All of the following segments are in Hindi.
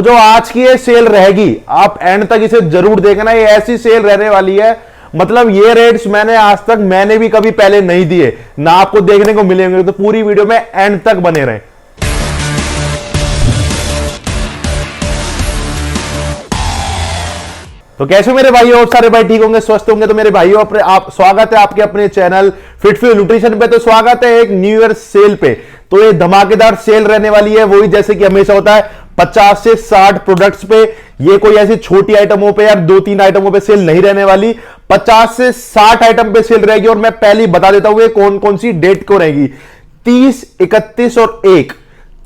जो आज की ये सेल रहेगी, आप एंड तक इसे जरूर देखना। ये ऐसी सेल रहने वाली है, मतलब ये रेट्स मैंने भी कभी पहले नहीं दिए, ना आपको देखने को मिलेंगे। तो पूरी वीडियो में एंड तक बने रहें। तो कैसे मेरे भाइयों, और सारे भाई ठीक होंगे, स्वस्थ होंगे। तो मेरे भाइयों आप स्वागत है आपके अपने चैनल फिटफ्यूल न्यूट्रिशन पे। तो स्वागत है एक न्यू ईयर सेल पे। तो ये धमाकेदार सेल रहने वाली है, वही जैसे कि हमेशा होता है 50 से 60 प्रोडक्ट्स पे। ये कोई ऐसी छोटी आइटमों पे या 2-3 आइटमों पे सेल नहीं रहने वाली, 50 से 60 आइटम पे सेल रहेगी। और मैं पहले ही बता देता हूं कौन कौन सी डेट को रहेगी। 30, 31 और 1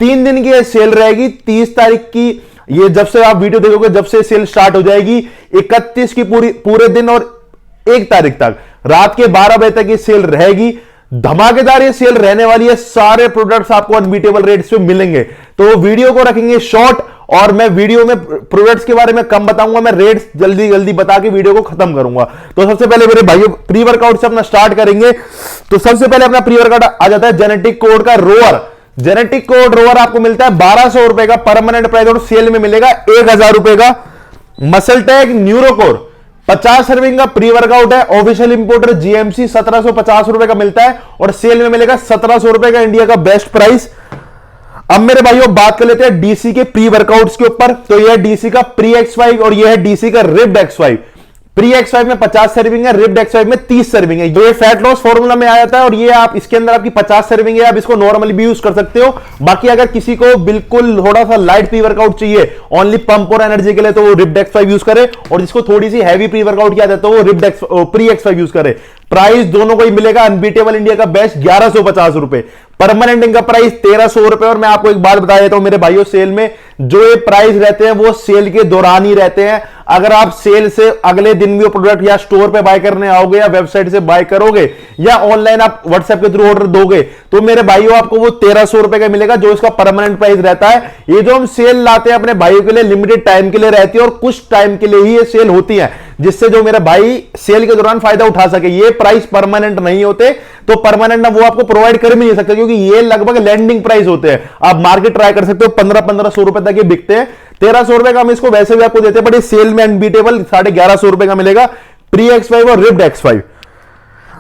3 दिन की सेल रहेगी। 30 तारीख की, ये जब से आप वीडियो देखोगे जब से सेल स्टार्ट हो जाएगी, 31 की पूरे दिन और 1 तारीख तक रात के 12 बजे तक ये सेल रहेगी। धमाकेदार ये सेल रहने वाली है, सारे प्रोडक्ट्स आपको अनबीटेबल रेट्स पे मिलेंगे। तो वीडियो को रखेंगे शॉर्ट, और मैं वीडियो में प्रोडक्ट्स के बारे में कम बताऊंगा, मैं रेट्स जल्दी जल्दी बता के वीडियो को खत्म करूंगा। तो सबसे पहले मेरे भाइयों प्री वर्कआउट से अपना स्टार्ट करेंगे। तो सबसे पहले अपना प्री वर्कआउट आ जाता है जेनेटिक कोड का रोअर। जेनेटिक कोड रोअर आपको मिलता है 1200 रुपए का परमानेंट प्राइस, और सेल में मिलेगा 1000 रुपए का। मसल टैग न्यूरोकोर 50 सर्विंग का प्री वर्कआउट है, ऑफिशियल इंपोर्टर जीएमसी 1750 रुपए का मिलता है, और सेल में मिलेगा 1700 रुपए का, इंडिया का बेस्ट प्राइस। अब मेरे भाइयों बात कर लेते हैं डीसी के प्री वर्कआउट्स के ऊपर। तो यह है डीसी का प्री एक्स5 और यह है डीसी का रिप्ड एक्स5। प्री एक्स5 में 50 सर्विंग है, रिप्ड एक्स5 में 30 सर्विंग है। जो ये फैट लॉस फॉर्मूला में आ जाता है, और ये आप इसके अंदर आपकी 50 सर्विंग है, आप इसको नॉर्मली भी यूज कर सकते हो। बाकी अगर किसी को बिल्कुल थोड़ा सा लाइट प्री वर्कआउट चाहिए, ओनली पंप और एनर्जी के लिए, तो वो रिप्ड एक्स5 यूज करे, और जिसको थोड़ी सी हैवी प्री वर्कआउट किया जाता है तो वो प्री एक्स5 यूज करे। प्राइस दोनों को ही मिलेगा अनबीटेबल, इंडिया का बेस्ट 1150 रुपए। परमानेंट इनका प्राइस 1300 रुपए। और मैं आपको एक बात बता देता हूं मेरे भाइयों, सेल में जो ये प्राइस रहते हैं वो सेल के दौरान ही रहते हैं। अगर आप सेल से अगले दिन भी वो प्रोडक्ट या स्टोर पे बाय करने आओगे, या वेबसाइट से बाय करोगे, या ऑनलाइन आप व्हाट्सएप के थ्रू ऑर्डर दोगे, तो मेरे भाइयों आपको वो 1300 रुपए का मिलेगा, जो इसका परमानेंट प्राइस रहता है। ये जो हम सेल लाते हैं अपने भाइयों के लिए, लिमिटेड टाइम के लिए रहती है, और कुछ टाइम के लिए ही ये सेल होती है, जिससे जो मेरे भाई सेल के दौरान फायदा उठा सके। ये प्राइस परमानेंट नहीं होते, तो परमानेंट ना वो आपको प्रोवाइड कर भी नहीं सकते, क्योंकि ये लगभग लैंडिंग प्राइस होते हैं। आप मार्केट ट्राई कर सकते हो, 1500 रुपए तक ये बिकते हैं। 1300 रुपए का हम इसको वैसे भी आपको देते हैं, बट इस सेल में अनबीटेबल 1150 रुपए का मिलेगा प्री एक्स5 और रिप्ड एक्स5।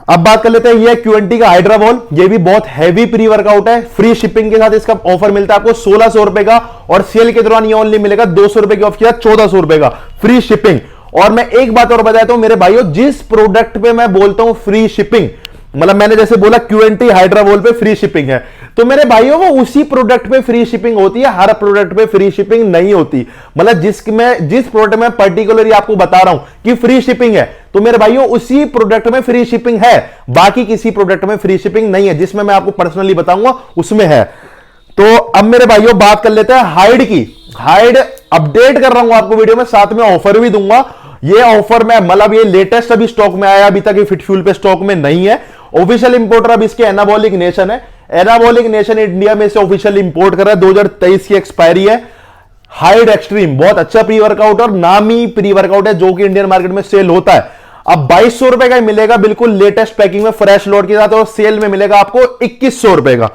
अब बात कर लेते हैं, ये क्यूएनटी का हाइड्रा बॉल। ये भी बहुत हैवी प्री वर्कआउट है, फ्री शिपिंग के साथ इसका ऑफर मिलता है आपको 1600 रुपए का, और सेल के दौरान ये ओनली मिलेगा 200 रुपए की ऑफ किया, 1400 रुपए का फ्री शिपिंग। और मैं एक बात और बताता हूं मेरे भाइयों, जिस प्रोडक्ट पे मैं बोलता हूं फ्री शिपिंग, मतलब मैंने जैसे बोला क्यूएनटी हाइड्रा बॉल पे फ्री शिपिंग है, तो मेरे भाइयों वो उसी प्रोडक्ट पे फ्री शिपिंग होती है, हर प्रोडक्ट पे फ्री शिपिंग नहीं होती। मतलब जिस प्रोडक्ट में पर्टिकुलरली आपको बता रहा हूं कि फ्री शिपिंग है, तो मेरे भाइयों उसी प्रोडक्ट में फ्री शिपिंग है, बाकी किसी प्रोडक्ट में फ्री शिपिंग नहीं है। जिसमें मैं आपको पर्सनली बताऊंगा उसमें है। तो अब मेरे भाइयों बात कर लेते हैं हाइड की। हाइड अपडेट कर रहा हूं आपको वीडियो में, साथ में ऑफर भी दूंगा। ये ऑफर में मतलब ये लेटेस्ट अभी स्टॉक में आया, अभी तक ये फिटफ्यूल पे स्टॉक में नहीं है। ऑफिशियल इंपोर्टर अब इसके एनाबॉलिक नेशन है। एनाबॉलिक नेशन इंडिया में से ऑफिशियल इंपोर्ट कर रहा है, 2023 की एक्सपायरी है। हाइड एक्सट्रीम बहुत अच्छा प्री वर्कआउट और नामी प्री वर्कआउट है, जो कि इंडियन मार्केट में सेल होता है। अब 2200 रुपए का मिलेगा, बिल्कुल लेटेस्ट पैकिंग में फ्रेश लोड के साथ, और सेल में मिलेगा आपको 2100 रुपए का।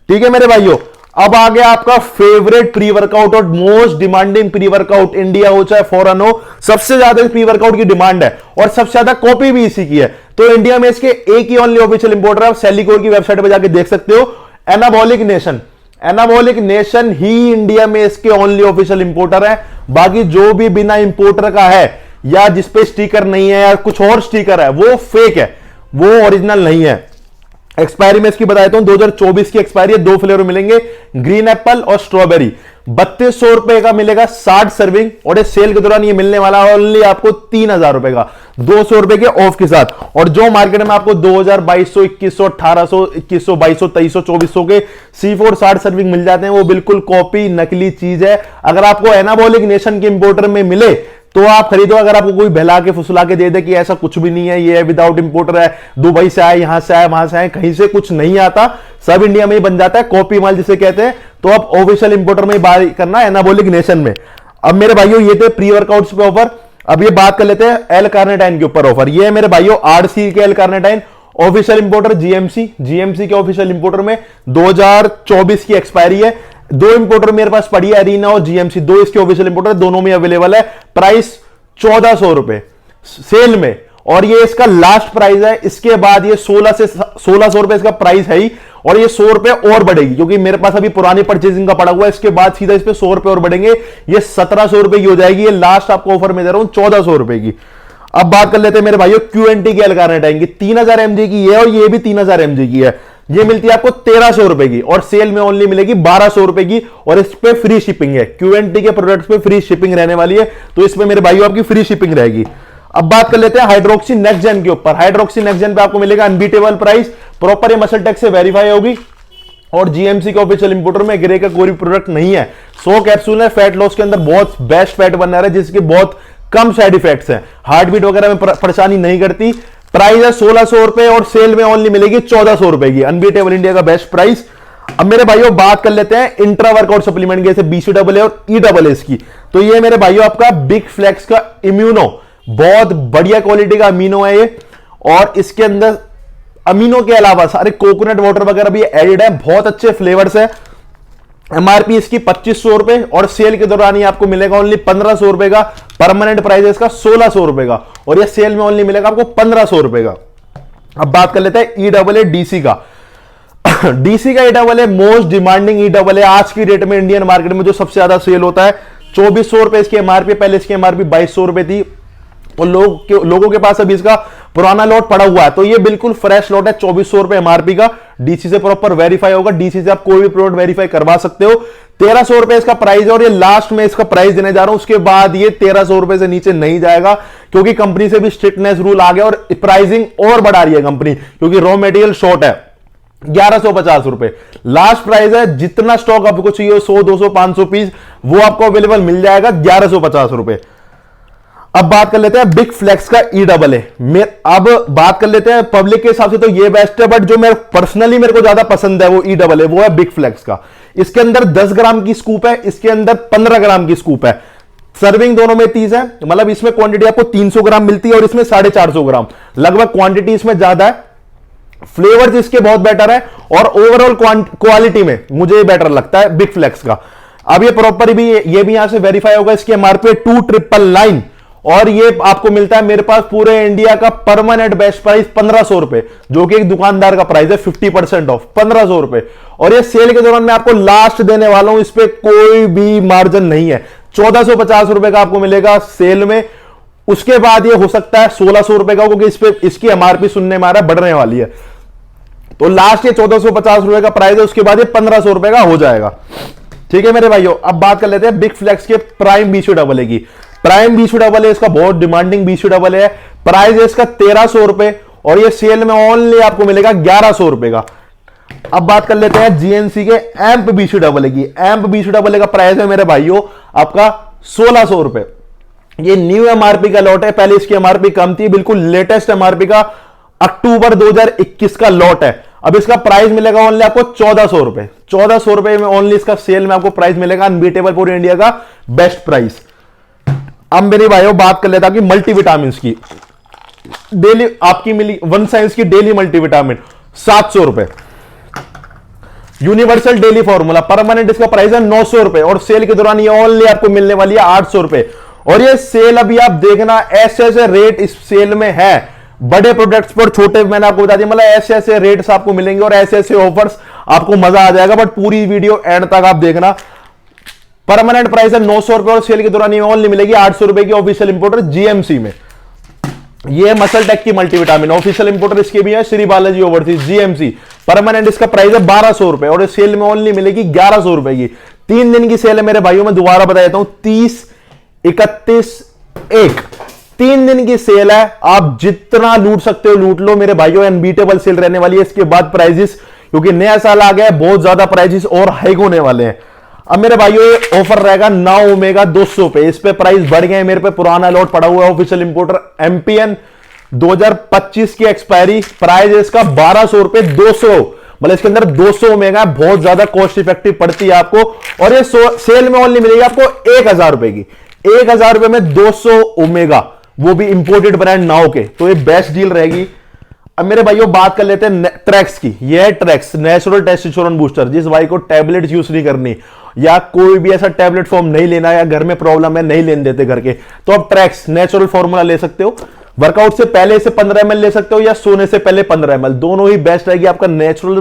ठीक है मेरे भाइयों, अब आ गया आपका फेवरेट प्री वर्कआउट और most demanding pre workout, India हो चाहे फॉरेन हो, सबसे ज्यादा प्री वर्कआउट की डिमांड है, और सबसे ज्यादा कॉपी भी इसी की है। तो इंडिया में इसके एक ही ओनली ऑफिशियल इंपोर्टर है, आप सेलिकोर की वेबसाइट पर जाके देख सकते हो, एनाबॉलिक नेशन। एनाबॉलिक नेशन ही इंडिया में इसके ओनली ऑफिशियल इंपोर्टर है। बाकी जो भी बिना इंपोर्टर का है, या जिसपे स्टिकर नहीं है, या कुछ और स्टिकर है, वो फेक है, वो ओरिजिनल नहीं है। एक्सपायरी में इसकी बताता हूं, 2024 की एक्सपायरी है। 2 फ्लेवर मिलेंगे, ग्रीन एप्पल और स्ट्रॉबेरी। 3200 रुपए का मिलेगा 60 सर्विंग, और इस सेल के दौरान ये मिलने वाला है ओनली आपको 3000 रुपए का, 200 रुपए के ऑफ के साथ। और जो मार्केट में आपको 2000, 2200, 2100, 1800, 2100, 2200, 2300, 2400 के C4 60 सर्विंग मिल जाते हैं, वो बिल्कुल कॉपी नकली चीज है। अगर आपको एनाबॉलिक नेशन के इंपोर्टर में मिले तो आप खरीदो। अगर आपको कोई बहला के फुसला के दे दे कि ऐसा कुछ भी नहीं है, ये विदाउट इंपोर्टर है, दुबई से आए, यहां से आए, वहां से आए, कहीं से कुछ नहीं आता, सब इंडिया में ही बन जाता है, कॉपी माल जिसे कहते हैं। तो आप ऑफिशियल इंपोर्टर में बाय करना एनाबॉलिक नेशन में। अब मेरे भाइयों ये थे प्री वर्कआउट्स पे ऑफर। अब ये बात कर लेते हैं एल कार्निटाइन के ऊपर ऑफर। ये है मेरे भाइयों आरसी के L carnitine, official importer GMC के ऑफिशियल इंपोर्टर में 2024 की एक्सपायरी है। दो इंपोर्टर मेरे पास पड़ी है, अरीना और जीएमसी, दो इसके ऑफिशियल इंपोर्टर, दोनों में अवेलेबल है। प्राइस 1400 रुपए सेल में, और ये इसका लास्ट प्राइस है। इसके बाद ये 1600 रुपए इसका प्राइस है ही, और ये 100 रुपए और बढ़ेगी क्योंकि मेरे पास अभी पुरानी परचेजिंग का पड़ा हुआ है। इसके बाद सीधा इस पे 100 रुपए और बढ़ेंगे, ये 1700 रुपए की हो जाएगी। ये लास्ट आपको ऑफर में दे रहा हूं 1400 रुपए की। अब बात कर लेते हैं मेरे भाइयों QNT की अल्कार्नेट आएंगी, 3000 mAh की है और ये भी 3000 mAh की है। ये मिलती है आपको 1300 रुपए की, और सेल में ओनली मिलेगी 1200 रुपए की, और इस पे फ्री शिपिंग है। QNT के प्रोडक्ट्स पे फ्री शिपिंग रहने वाली है, तो इसमें मेरे भाइयों आपकी फ्री शिपिंग रहेगी। अब बात कर लेते हैं हाइड्रोक्सी नेक्स्ट जेन के ऊपर। हाइड्रोक्सी नेक्स्ट जेन पे आपको मिलेगा अनबीटेबल प्राइस, प्रॉपर ये मसल टेक से वेरीफाई होगी, और जीएमसी के ऑफिशियल इंपोर्टर में ग्रे का कोई प्रोडक्ट नहीं है। 100 कैप्सूल है, फैट लॉस के अंदर बहुत बेस्ट फैट बन रहा है, जिसके बहुत कम साइड इफेक्ट्स हैं, हार्ट बीट वगैरह में परेशानी नहीं करती। प्राइस है 1600 रुपए, और सेल में ओनली मिलेगी 1400 रुपए की। अनबीटेबल इंडिया का बेस्ट प्राइस। अब मेरे भाइयों बात कर लेते हैं इंट्रा वर्कआउट सप्लीमेंट की, जैसे BCAA और EAA की। तो ये मेरे भाइयों आपका बिग फ्लेक्स का इम्यूनो, बहुत बढ़िया क्वालिटी का अमीनो है ये, और इसके अंदर अमीनो के अलावा सारे कोकोनट वाटर वगैरह भी एडेड है, बहुत अच्छे फ्लेवर्स है। एमआरपी इसकी 2500 रुपए, और सेल के दौरान ये आपको मिलेगा ओनली 1500 रुपए का। परमानेंट प्राइस है इसका 1600 रुपए का, और ये सेल में ओनली मिलेगा आपको 1500 रुपए का। अब बात कर लेते हैं EAA DC का। DC का EAA मोस्ट डिमांडिंग EAA आज की डेट में इंडियन मार्केट में जो सबसे ज्यादा सेल होता है। 2400 रुपए इसकी एमआरपी, पहले इसकी एमआरपी 2200 रुपए थी, और लोगों के पास अभी इसका पुराना लॉट पड़ा हुआ है, तो ये बिल्कुल फ्रेश लॉट है। 2400 रुपए एमआरपी का, डीसी से प्रॉपर वेरीफाई होगा, डीसी से आप कोई भी प्रोडक्ट वेरीफाई करवा सकते हो। 1300 रुपए इसका प्राइस है, और ये लास्ट में इसका प्राइस देने जा रहा हूं, उसके बाद ये 1300 रुपए से नीचे नहीं जाएगा, क्योंकि कंपनी से भी स्ट्रिक्टनेस रूल आ गया, और प्राइसिंग और बढ़ा रही है कंपनी, क्योंकि रॉ मटेरियल शॉर्ट है। 1150 रुपए लास्ट प्राइस है। जितना स्टॉक आपको चाहिए 100, 200, 500 पीस वो आपको अवेलेबल मिल जाएगा 1150 रुपए। अब बात कर लेते हैं बिग फ्लेक्स का EAA। अब बात कर लेते हैं पब्लिक के हिसाब से तो ये बेस्ट है, बट जो मैं पर्सनली मेरे को ज्यादा पसंद है वो EAA, वो है बिग फ्लेक्स का। इसके अंदर 10 ग्राम की स्कूप है, इसके अंदर 15 ग्राम की स्कूप है। सर्विंग दोनों में 30 है, मतलब इसमें क्वांटिटी आपको 300 ग्राम मिलती है, और इसमें 450 ग्राम, लगभग क्वांटिटी इसमें ज्यादा है। फ्लेवर्स इसके बहुत बेटर है, और ओवरऑल क्वालिटी में मुझे बेटर लगता है बिग फ्लेक्स का। अब ये प्रॉपर भी ये भी यहां से वेरीफाई होगा। इसकी एमआरपी 2999, और ये आपको मिलता है मेरे पास पूरे इंडिया का परमानेंट बेस्ट प्राइस 1500 रुपए, जो कि एक दुकानदार का प्राइस है 50% ऑफ 1500 रुपए। और ये सेल के दौरान मैं आपको लास्ट देने वाला हूं, इस पे कोई भी मार्जिन नहीं है। 1450 रुपए का आपको मिलेगा सेल में, उसके बाद ये हो सकता है 1600 रुपए का, क्योंकि इस पे इसकी एमआरपी सुनने में आ रहा है बढ़ने वाली है। तो लास्ट ये 1450 रुपए का प्राइस है, उसके बाद ये 1500 रुपए का हो जाएगा। ठीक है मेरे भाइयों, अब बात कर लेते हैं बिग फ्लेक्स के प्राइम BCAA की। प्राइम BCAA इसका बहुत डिमांडिंग BCAA है। प्राइस है इसका 1300 रुपए, और ये सेल में ओनली आपको मिलेगा 1100 रुपए का। अब बात कर लेते हैं GNC के एम्प BCAA की। एम्प BCAA का प्राइस है मेरे भाइयों आपका 1600 रुपए। ये न्यू एमआरपी का लॉट है, पहले इसकी एमआरपी कम थी, बिल्कुल लेटेस्ट एमआरपी का अक्टूबर 2021 का लॉट है। अब इसका प्राइस मिलेगा ओनली आपको 1400 रुपए। 1400 रुपए में ओनली इसका सेल में आपको प्राइस मिलेगा, अनबीटेबल पूरे इंडिया का बेस्ट प्राइस। अब मेरे भाइयों बात कर लेता कि मल्टीविटामिन की डेली आपकी मिली वन साइंस की डेली मल्टीविटामिन 700 रुपए। यूनिवर्सल डेली फॉर्मूला परमानेंट इसका प्राइस है 900 रुपए, और सेल के दौरान ये ओनली आपको मिलने वाली है 800 रुपए। और ये सेल अभी आप देखना ऐसे ऐसे रेट इस सेल में है, बड़े प्रोडक्ट्स पर छोटे मैंने आपको बता दिया, मतलब ऐसे ऐसे रेट्स आपको मिलेंगे और ऐसे ऐसे ऑफर्स, आपको मजा आ जाएगा। बट पूरी वीडियो एंड तक आप देखना। परमानेंट प्राइस है 900 रुपए, और सेल के दौरान ये ओनली मिलेगी 800 रुपए की ऑफिशियल इंपोर्टर जीएमसी में। ये मसल टेक की मल्टीविटामिन ऑफिशियल इंपोर्टर इसके भी है Shri Balaji overseas GMC. Permanent इसका प्राइस है 1200 रुपए, और इस सेल में ओनली मिलेगी 1100 रुपए की। 3 दिन की सेल है मेरे भाइयों, मैं दोबारा बता देता हूं, 30, 31, 1 3 दिन की सेल है। आप जितना लूट सकते हो लूट लो मेरे भाइयों, अनबीटेबल सेल रहने वाली है। इसके बाद प्राइजेस, क्योंकि नया साल आ गया है, बहुत ज्यादा प्राइजेस और हाइक होने वाले हैं। अब मेरे भाइयों ये ऑफर रहेगा 9 ओमेगा 200 पे, इस पे प्राइस बढ़ गए। मेरे पे पुराना लॉट पड़ा हुआ है ऑफिशियल इंपोर्टर एमपीएन 2025 की एक्सपायरी, प्राइस है इसका 1200 रुपए 200, मतलब इसके अंदर 200 ओमेगा, बहुत ज्यादा कॉस्ट इफेक्टिव पड़ती है आपको। और ये सेल में ओनली मिलेगी आपको 1000 रुपए की। 1000 रुपए में 200 ओमेगा, वो भी इंपोर्टेड ब्रांड नाउ के, तो ये बेस्ट डील रहेगी। अब मेरे भाइयों बात कर लेते हैं ट्रैक्स की। यह है ट्रैक्स नेचुरल टेस्टोस्टेरोन बूस्टर। जिस भाई को टैबलेट यूज नहीं करनी या कोई भी ऐसा टैबलेट फॉर्म नहीं लेना या घर में प्रॉब्लम है नहीं लेने देते घर के, तो आप ट्रैक्स नेचुरल फॉर्मूला ले सकते हो। वर्कआउट से पहले इसे 15 ml ले सकते हो या सोने से पहले 15 ml, दोनों ही बेस्ट रहेगी। आपका नेचुरल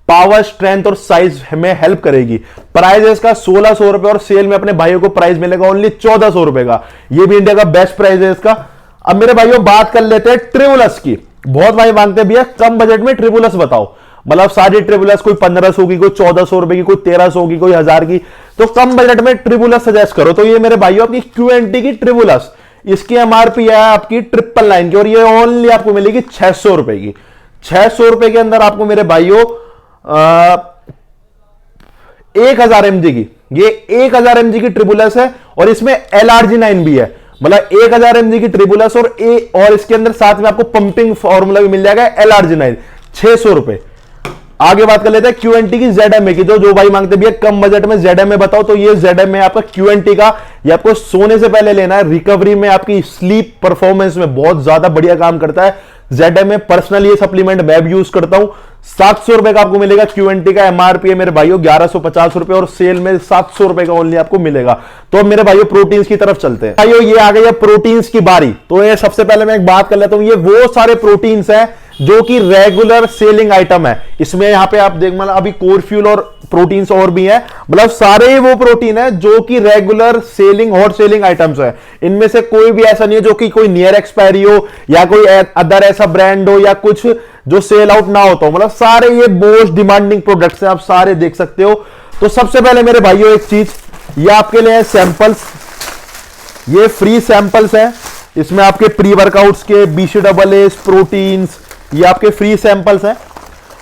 पावर, स्ट्रेंथ और साइज में हेल्प करेगी। प्राइस है इसका 1600 रुपए और सेल में अपने भाइयों को प्राइस मिलेगा ओनली 1400 रुपए का। यह भी इंडिया का बेस्ट प्राइस है इसका। अब मेरे भाइयों बात कर लेते हैं ट्रिबुलस की। बहुत भाई मांगते हैं भैया कम बजट में ट्रिबुलस बताओ, मतलब सारी ट्रिबुलस कोई 1500 की, कोई 1400 रुपए की, कोई 1300 की, कोई 1000 की, तो कम बजट में ट्रिबुलस सजेस्ट करो। तो ये मेरे भाइयों आपकी Q&T की ट्रिबुलस, इसकी एमआरपी है आपकी 999 की और ये ओनली आपको मिलेगी 600 रुपए की। 600 रुपए के अंदर आपको मेरे भाइयों 1000 mg की, ये 1000 mg की ट्रिबुलस है और इसमें LRG9 भी है, मतलब 1000 mg की ट्रिबुलस और इसके अंदर साथ में आपको पंपिंग फॉर्मूला भी मिल जाएगा LRG9, 600 रुपए। आगे बात कर लेते हैं Q&T की ZMA की। तो जो भाई मांगते भी है कम बजट में ZMA बताओ, तो ये ZMA आपका Q&T का, ये आपको सोने से पहले लेना है। रिकवरी में, आपकी स्लीप परफॉर्मेंस में बहुत ज्यादा बढ़िया काम करता है ZMA। पर्सनली ये सप्लीमेंट मैं भी यूज करता हूं। 700 रुपए का आपको मिलेगा। Q&T का एमआरपी है मेरे भाइयों 1150 रुपए और सेल में 700 रुपए का ओनली आपको मिलेगा। तो अब मेरे भाइयों प्रोटीन्स की तरफ चलते हैं। भाइयों ये आ गई है प्रोटीन्स की बारी। तो ये सबसे पहले मैं एक बात कर लेता हूं, ये वो सारे प्रोटीन्स हैं जो कि रेगुलर सेलिंग आइटम है। इसमें यहां पे आप देख, मतलब अभी कोर फ्यूल और प्रोटीन्स और भी हैं, मतलब सारे वो प्रोटीन है जो कि regular selling, hot selling items है। इनमें से कोई भी ऐसा नहीं है जो कि कोई नियर एक्सपायरी हो या कोई अदर ऐसा ब्रांड हो या कुछ जो सेल आउट ना होता हो, मतलब सारे ये मोस्ट डिमांडिंग प्रोडक्ट्स हैं, आप सारे देख सकते हो। तो सबसे पहले मेरे भाइयों एक चीज, ये आपके लिए है सैंपल्स, ये फ्री सैंपल्स हैं। इसमें आपके प्री वर्कआउट्स के BCAAs, प्रोटीन्स, ये आपके फ्री सैंपल्स हैं।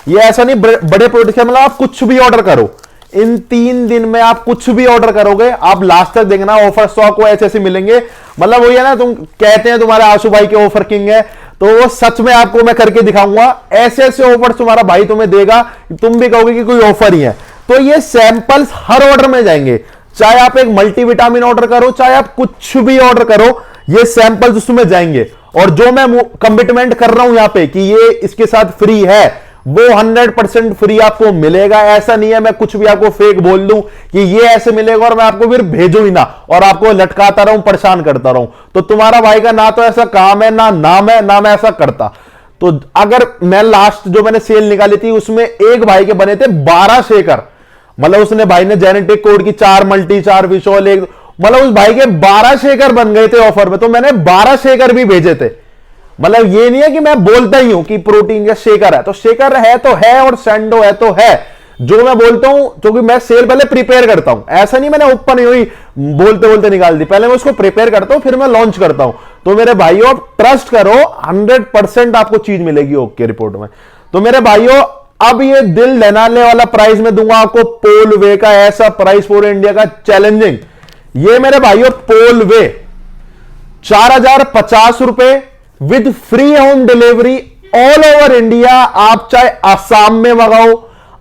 ये ऐसा नहीं बड़े प्रोडक्ट है, मतलब आप कुछ भी ऑर्डर करो, इन 3 दिन में आप कुछ भी ऑर्डर करोगे, आप लास्ट तक देखना ऑफर स्टॉक को ऐसे ऐसे मिलेंगे। मतलब वही है ना, तुम कहते हैं तुम्हारे आशु भाई के ऑफर किंग है, तो वो सच में आपको मैं करके दिखाऊंगा। ऐसे ऐसे ऑफर तुम्हारा भाई तुम्हें देगा, तुम भी कहोगे कि कोई ऑफर ही है। तो ये सैंपल्स हर ऑर्डर में जाएंगे, चाहे आप एक मल्टीविटामिन ऑर्डर करो, चाहे आप कुछ भी ऑर्डर करो, ये सैंपल्स उसमें जाएंगे। और जो मैं कमिटमेंट कर रहा हूं यहां पे कि ये इसके साथ फ्री है, वो 100% फ्री आपको मिलेगा। ऐसा नहीं है मैं कुछ भी आपको फेक बोल दूं कि ये ऐसे मिलेगा और मैं आपको फिर भेजू ही ना और आपको लटकाता रहूं, परेशान करता रहूं। तो तुम्हारा भाई का ना तो ऐसा काम है, ना नाम है, ना मैं ऐसा करता। तो अगर मैं लास्ट जो मैंने सेल निकाली थी उसमें एक भाई के बने थे 12 शेकर, मतलब उसने भाई ने जेनेटिक कोड की 4 मल्टी, 4 विशॉल, एक, मतलब उस भाई के 12 शेकर बन गए थे ऑफर में। तो मैंने 12 शेकर भी भेजे थे। मतलब ये नहीं है कि मैं बोलता ही हूं कि प्रोटीन का शेकर है तो शेकर है तो है और सैंडो है तो है। जो मैं बोलता हूं, क्योंकि मैं सेल पहले प्रिपेयर करता हूं, ऐसा नहीं मैंने ओपन हुई बोलते बोलते निकाल दी, पहले मैं उसको प्रिपेयर करता हूं फिर मैं लॉन्च करता हूं। तो मेरे भाइयों आप ट्रस्ट करो, 100% आपको चीज मिलेगी ओके रिपोर्ट में। तो मेरे भाइयों अब ये दिल लेनाले वाला प्राइस में दूंगा आपको, पोल वे का ऐसा प्राइस पूरे इंडिया का चैलेंजिंग। ये मेरे भाइयों पोल वे 4050 रुपए with free home delivery all over India. आप चाहे आसाम में मंगाओ,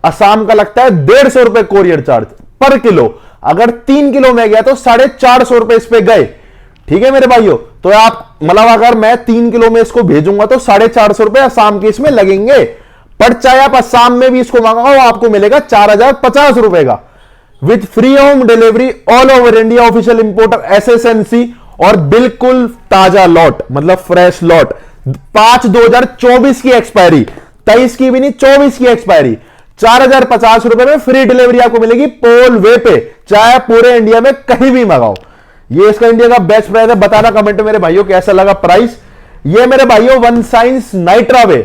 आसाम का लगता है 150 रुपए कोरियर चार्ज पर किलो, अगर 3 किलो में गया तो 450 रुपए इस पे गए। ठीक है मेरे भाइयों, तो आप मतलब अगर मैं 3 किलो में इसको भेजूंगा तो 450 रुपए आसाम के इसमें लगेंगे। पर चाहे आप आसाम में भी इसको मंगाओ आपको मिलेगा 4050 रुपए का with free home delivery all over India. Official importer SSNC और बिल्कुल ताजा लॉट, मतलब फ्रेश लॉट। 5/2024 की एक्सपायरी, 23 की भी नहीं 24 की एक्सपायरी। 4050 रुपए में फ्री डिलीवरी आपको मिलेगी पोल वे पे, चाहे पूरे इंडिया में कहीं भी मंगाओ। ये इसका इंडिया का बेस्ट प्राइस है। बताना कमेंट में मेरे भाइयों कैसा लगा प्राइस। ये मेरे भाइयों वन साइंस नाइट्रावे।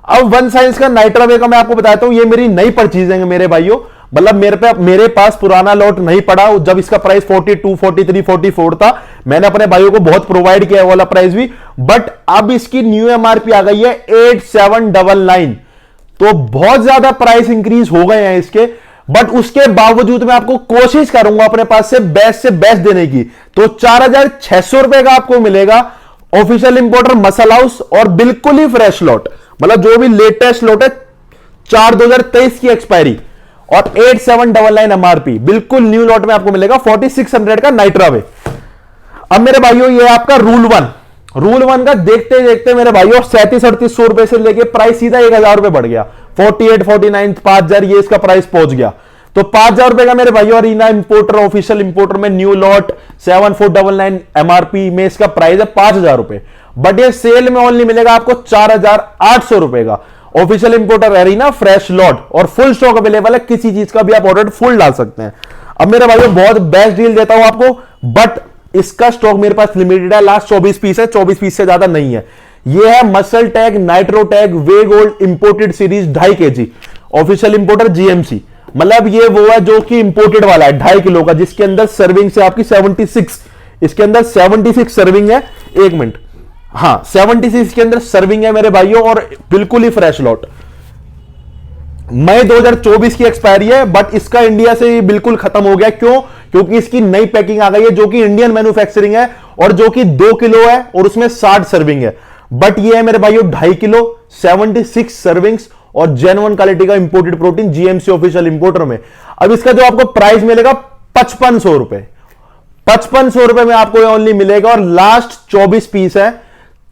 अब वन साइंस का नाइट्रावे का मैं आपको बताता हूं, ये मेरी नई परचेजिंग है मेरे भाइयों। मतलब मेरे पास पुराना लॉट नहीं पड़ा जब इसका प्राइस 42, 43, 44 था। मैंने अपने भाइयों को बहुत प्रोवाइड किया वाला प्राइस भी, बट अब इसकी न्यू एमआरपी आ गई है 8799। तो बहुत ज्यादा प्राइस इंक्रीज हो गए हैं इसके, बट उसके बावजूद मैं आपको कोशिश करूंगा अपने पास से बेस्ट देने की। तो 4600 रुपए का आपको मिलेगा ऑफिशियल इंपोर्टर मसल हाउस और बिल्कुल ही फ्रेश लॉट, मतलब जो भी लेटेस्ट लॉट है 4/2023 की एक्सपायरी और 8799 एमआरपी, बिल्कुल न्यू लॉट में आपको मिलेगा 4600 का नाइट्रावे। अब मेरे भाइयों ये आपका रूल 1, रूल वन का देखते देखते मेरे भाइयों 37-38 रुपए से लेके प्राइस सीधा 1000 रुपए बढ़ गया, 48, 49, 5000 ये इसका प्राइस पहुंच गया। तो 5000 रुपए का मेरे भाइयों अरीना इंपोर्टर, ऑफिशियल इंपोर्टर में न्यू लॉट 7499 एमआरपी में इसका प्राइस है 5000 रुपए, बट ये सेल में ओनली मिलेगा आपको 4800 रुपए का। Official importer arena fresh lot और फुल स्टॉक अवेलेबल है, किसी चीज का भी आप ऑर्डर फुल डाल सकते हैं। अब मेरे भाइयों बहुत बेस्ट डील देता हूं आपको, बट इसका स्टॉक मेरे पास लिमिटेड है, लास्ट 24 पीस है, 24 पीस से ज्यादा नहीं है। ये है MuscleTech Nitro Tech whey gold imported series 2.5 kg, official importer GMC. मतलब ये वो है जो कि इंपोर्टेड वाला है 2.5 किलो का, जिसके अंदर सर्विंग से आपकी 76, इसके अंदर 76 सर्विंग है। एक मिनट, हाँ 76 के अंदर सर्विंग है मेरे भाइयों, और बिल्कुल ही फ्रेश लॉट। मई 2024 की एक्सपायरी है, बट इसका इंडिया से बिल्कुल खत्म हो गया। क्यों? क्योंकि इसकी नई पैकिंग आ गई है जो कि इंडियन मैन्युफैक्चरिंग है, और जो कि 2 किलो है और उसमें 60 सर्विंग है। बट ये है मेरे भाइयों 2.5 किलो, 76 सर्विंग्स और जेन्युइन क्वालिटी का imported protein GMC official importer में। अब इसका जो आपको प्राइस मिलेगा 5500 रुपए, 5500 रुपए में आपको ओनली मिलेगा, और लास्ट 24 पीस है।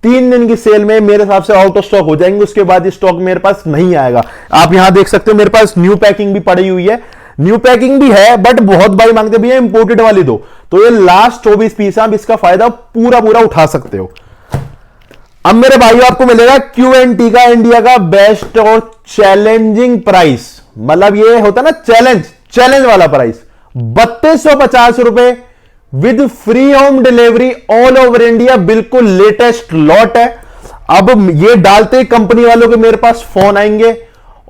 3 दिन की सेल में मेरे हिसाब से आउट ऑफ स्टॉक हो जाएंगे, उसके बाद ये स्टॉक मेरे पास नहीं आएगा। आप यहां देख सकते हो मेरे पास न्यू पैकिंग भी पड़ी हुई है, न्यू पैकिंग भी है, बट बहुत भाई मांगते भी है इंपोर्टेड वाली दो। तो ये लास्ट 24 पीस है, आप इसका फायदा पूरा पूरा उठा सकते हो। अब मेरे भाइयों आपको मिलेगा Q&T का इंडिया का बेस्ट और चैलेंजिंग प्राइस, मतलब ये होता है ना चैलेंज वाला प्राइस, 3250 रुपए with free home delivery all over India. बिल्कुल लेटेस्ट लॉट है। अब ये डालते ही कंपनी वालों के मेरे पास फोन आएंगे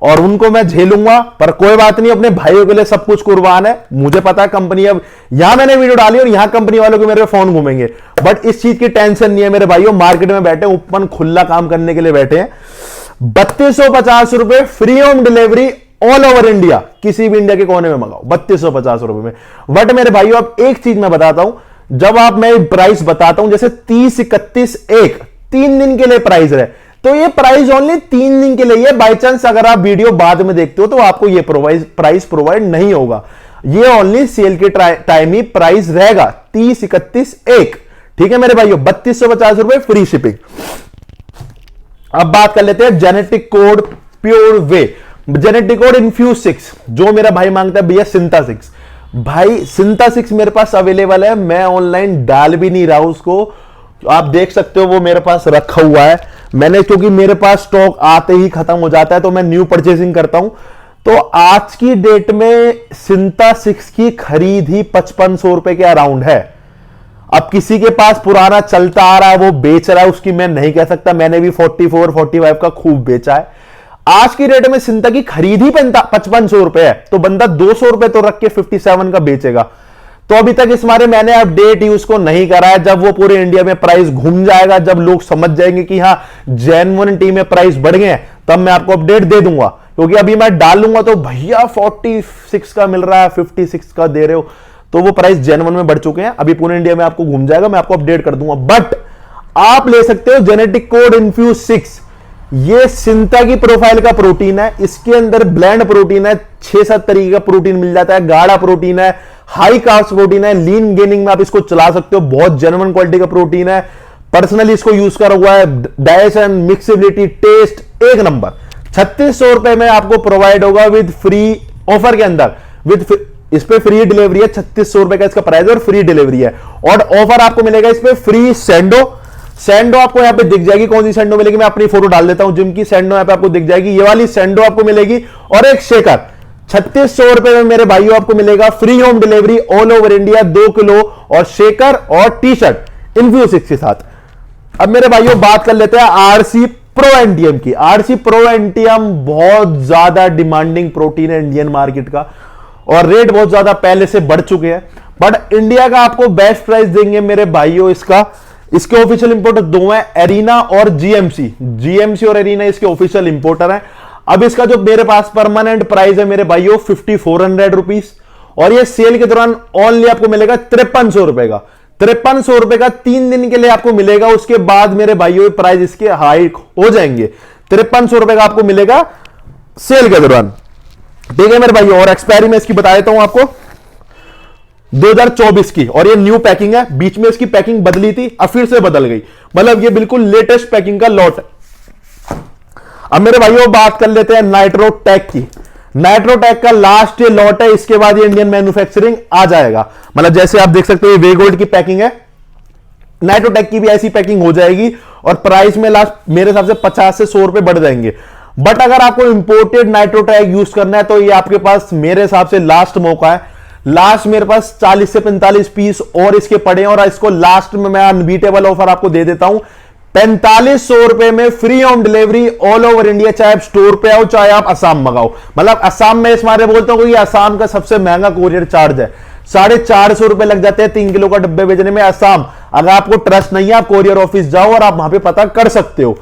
और उनको मैं झेलूंगा, पर कोई बात नहीं, अपने भाइयों के लिए सब कुछ कुर्बान है। मुझे पता है कंपनी, अब यहां मैंने वीडियो डाली और यहां कंपनी वालों के मेरे फोन घूमेंगे, बट इस चीज की टेंशन नहीं है मेरे भाइयों। मार्केट में बैठे ओपन खुला काम करने के लिए बैठे हैं। 3250 रुपए free home delivery all over India, किसी भी इंडिया के कोने में मंगाओ 3250 रुपए में। बट मेरे भाइयों अब एक चीज मैं बताता हूं, जब आप मैं प्राइस बताता हूं, जैसे 30, 31, 1 3 दिन के लिए प्राइस है, तो ये प्राइस ओनली 3 दिन के लिए है। बाई चांस अगर आप वीडियो बाद में देखते हो तो आपको ये प्राइस प्रोवाइड नहीं होगा। ये ओनली सेल के टाइम ही प्राइस रहेगा, 30, 31, 1। ठीक है मेरे भाइयों, 3250 रुपए फ्री शिपिंग। अब बात कर लेते हैं जेनेटिक कोड प्योर वे, जेनेटिक कोड इन्फ्यूज 6, जो मेरा भाई मांगता है भैया सिंथा 6। भाई सिंथा 6 मेरे पास अवेलेबल है, मैं ऑनलाइन डाल भी नहीं रहा हूं उसको, आप देख सकते हो वो मेरे पास रखा हुआ है मैंने, क्योंकि मेरे पास स्टॉक आते ही खत्म हो जाता है तो मैं न्यू परचेसिंग करता हूं। तो आज की डेट में सिंथा 6 की खरीद ही 5500 रुपए के अराउंड है। अब किसी के पास पुराना चलता आ रहा है वो बेच रहा है, उसकी मैं नहीं कह सकता, मैंने भी 44, 45 का खूब बेचा है। आज की रेट में सिंथा की खरीद ही 5500 रुपए है, तो बंदा 200 रुपए तो रख के 57 का बेचेगा। तो अभी तक इस बारे मैंने अपडेट ही उसको नहीं करा है। जब वो पूरे इंडिया में प्राइस घूम जाएगा, जब लोग समझ जाएंगे कि हाँ जेन्युइनिटी में प्राइस बढ़ गए हैं, तब मैं आपको अपडेट दे दूंगा। क्योंकि अभी मैं डालूंगा तो भैया 46 का मिल रहा है, 56 का दे रहे हो, तो वो प्राइस जेन्युइन में बढ़ चुके हैं। अभी पूरे इंडिया में आपको घूम जाएगा, मैं आपको अपडेट कर दूंगा। बट आप ले सकते हो जेनेटिक कोड इन्फ्यूज 6, ये सिंथा की प्रोफाइल का प्रोटीन है। इसके अंदर ब्लेंड प्रोटीन है, 6-7 तरीके का प्रोटीन मिल जाता है, गाढ़ा प्रोटीन है, हाई कार्ब्स प्रोटीन है, लीन गेनिंग में आप इसको चला सकते हो, बहुत जेन्युइन क्वालिटी का प्रोटीन है। पर्सनली इसको यूज करा हुआ है, डाइजेशन, मिक्सेबिलिटी, टेस्ट एक नंबर। 3600 रुपए में आपको प्रोवाइड होगा विद फ्री ऑफर के अंदर, विद इस पे फ्री डिलीवरी है। 3600 रुपए का इसका प्राइस और फ्री डिलीवरी है, और ऑफर आपको मिलेगा इस पे फ्री सैंडो आपको यहां पे दिख जाएगी। कौन सी सैंडो मिलेगी मैं अपनी फोटो डाल देता हूं, जिम की सैंडो यहां पे आपको दिख जाएगी, ये वाली सैंडो आपको मिलेगी, और एक शेकर। 3600 रुपए में मेरे भाइयों आपको मिलेगा free home delivery all over India, 2 kilo और शेकर और टी शर्ट इन्फ्यूज 6 के साथ। अब मेरे भाइयों बात कर लेते हैं आरसी प्रो एनटीएम की। आरसी प्रो एनटीएम बहुत ज्यादा डिमांडिंग प्रोटीन है इंडियन मार्केट का, और रेट बहुत ज्यादा पहले से बढ़ चुके हैं, बट इंडिया का आपको बेस्ट प्राइस देंगे मेरे भाइयों। इसके ऑफिशियल इंपोर्टर 2 हैं, एरीना और जीएमसी और एरीना इसके ऑफिशियल इंपोर्टर हैं। अब इसका जो मेरे पास परमानेंट प्राइस है मेरे भाइयों 5400 रुपीज, और ये सेल के दौरान ओनली आपको मिलेगा 5300 रुपए का। 5300 रुपए का 3 दिन के लिए आपको मिलेगा, उसके बाद मेरे भाइयों प्राइस इसके हाइक हो जाएंगे। 5300 रुपए का आपको मिलेगा सेल के दौरान, ठीक है मेरे भाइयों। और एक्सपायरी में इसकी बता देता हूं आपको, 2024 की, और ये न्यू पैकिंग है। बीच में इसकी पैकिंग बदली थी, अब फिर से बदल गई, मतलब ये बिल्कुल लेटेस्ट पैकिंग का लॉट है। अब मेरे भाइयों बात कर लेते हैं नाइट्रोटेक की। नाइट्रोटेक का लास्ट ये लॉट है, इसके बाद ये इंडियन मैन्युफैक्चरिंग आ जाएगा। मतलब जैसे आप देख सकते हो ये वे गोल्ड की पैकिंग है, नाइट्रोटेक की भी ऐसी पैकिंग हो जाएगी, और प्राइस में लास्ट मेरे हिसाब से 50 से 100 रुपए बढ़ जाएंगे। बट अगर आपको इंपोर्टेड नाइट्रोटेक यूज करना है तो ये आपके पास मेरे हिसाब से लास्ट मौका है। लास्ट मेरे पास 40 से 45 पीस और इसके पड़े हैं, और इसको लास्ट में मैं अनबीटेबल ऑफर आपको दे देता हूं, 4500 रुपए में free home delivery all over India. चाहे आप स्टोर पे आओ, चाहे आप असम मंगाओ। मतलब असम में इस मारे बोलता हूं कि असम का सबसे महंगा कोरियर चार्ज है, 450 रुपए लग जाते हैं 3 किलो का डब्बे भेजने में असम। अगर आपको ट्रस्ट नहीं है, आप कोरियर ऑफिस जाओ और आप वहां पे पता कर सकते हो।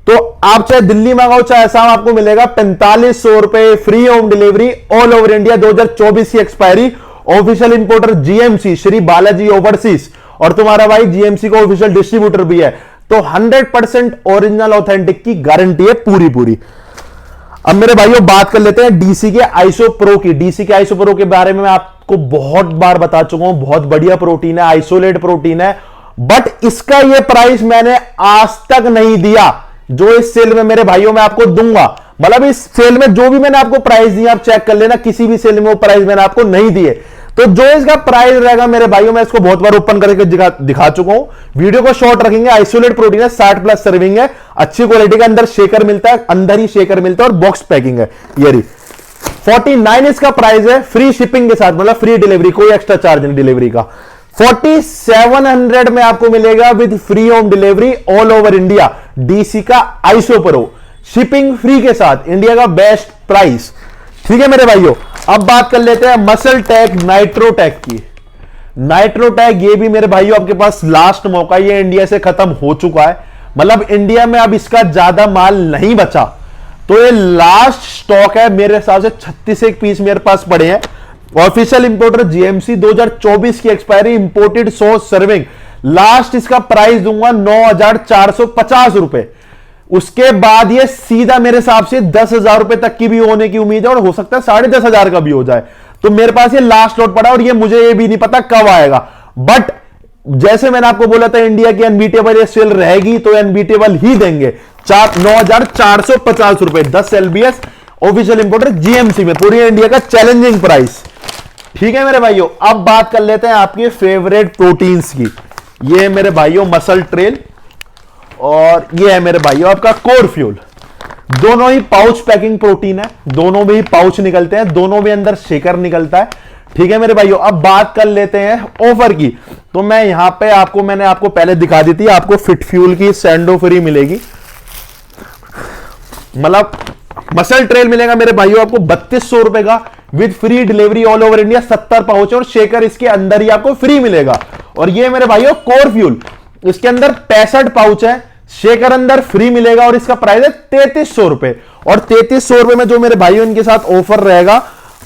तो आप चाहे दिल्ली मंगाओ चाहे असम, आपको मिलेगा 4500 रुपए free home delivery all over India. 2024 की expiry, official importer GMC Shri Balaji overseas, और तुम्हारा भाई जीएमसी का ऑफिशियल डिस्ट्रीब्यूटर भी है। तो 100% ओरिजिनल ऑथेंटिक की गारंटी है पूरी पूरी। अब मेरे भाइयों बात कर लेते हैं डीसी के आइसो प्रो की। डीसी के आइसो प्रो के बारे में मैं आपको बहुत बार बता चुका हूं, बहुत बढ़िया प्रोटीन है, आइसोलेट प्रोटीन है। बट इसका ये प्राइस मैंने आज तक नहीं दिया जो इस सेल में मेरे भाइयों मैं आपको दूंगा। मतलब इस सेल में जो भी मैंने आपको प्राइस दिया, आप चेक कर लेना, किसी भी सेल में वो प्राइस मैंने आपको नहीं दिए। तो जो इसका प्राइस रहेगा मेरे भाइयों, मैं इसको बहुत बार ओपन करके दिखा चुका हूं। वीडियो को शॉर्ट रखेंगे। आइसोलेट प्रोटीन है, 60+ सर्विंग है, अच्छी क्वालिटी का, अंदर शेकर मिलता है, अंदर ही शेकर मिलता है, और बॉक्स पैकिंग है। ये रही 49 इसका प्राइस है, फ्री शिपिंग के साथ, मतलब फ्री डिलीवरी, कोई एक्स्ट्रा चार्ज नहीं डिलीवरी का। 4700 में आपको मिलेगा with free home delivery all over India DC का आइसो प्रो, शिपिंग फ्री के साथ, इंडिया का बेस्ट प्राइस। ठीक है मेरे भाइयों, अब बात कर लेते हैं मसल टेक नाइट्रोटेक की। नाइट्रोटेक ये भी मेरे भाइयों आपके पास लास्ट मौका, ये इंडिया से खत्म हो चुका है। मतलब इंडिया में अब इसका ज्यादा माल नहीं बचा, तो ये लास्ट स्टॉक है। मेरे हिसाब से 36 एक पीस मेरे पास पड़े हैं। ऑफिशियल इंपोर्टर जीएमसी, 2024 की एक्सपायरी, इंपोर्टेड 100 सर्विंग। लास्ट इसका प्राइस दूंगा 9450 रुपए। उसके बाद ये सीधा मेरे हिसाब से 10,000 रुपए तक की भी होने की उम्मीद है, और हो सकता है 10,500 का भी हो जाए। तो मेरे पास ये लास्ट लॉट पड़ा, और ये मुझे ये भी नहीं पता कब आएगा। बट जैसे मैंने आपको बोला था इंडिया की अनबीटेबल ये सेल रहेगी, तो अनबीटेबल ही देंगे। 9450 रुपए, 10 एलबीएस, ऑफिशियल इंपोर्टर जीएमसी में, पूरी इंडिया का चैलेंजिंग प्राइस। ठीक है मेरे भाइयों, अब बात कर लेते हैं आपके फेवरेट प्रोटीन्स की। ये मेरे भाइयों मसल ट्रेल, और ये है मेरे भाइयों आपका कोर फ्यूल। दोनों ही पाउच पैकिंग प्रोटीन है, दोनों में ही पाउच निकलते हैं, दोनों में अंदर शेकर निकलता है। ठीक है मेरे भाइयों, अब बात कर लेते हैं ऑफर की। तो मैं यहां पे मैंने आपको पहले दिखा दी थी, आपको फिट फ्यूल की सैंडो फ्री मिलेगी, मतलब मसल ट्रेल मिलेगा मेरे भाइयों आपको 3200 रुपए का with free delivery all over India. 70 pouch और शेकर इसके अंदर ही आपको फ्री मिलेगा। और ये मेरे भाइयों कोर फ्यूल, इसके अंदर 65 पाउच है, शेकर अंदर फ्री मिलेगा, और इसका प्राइस है 3300 रुपए। और 3300 रुपए में जो मेरे भाइयों इनके साथ ऑफर रहेगा,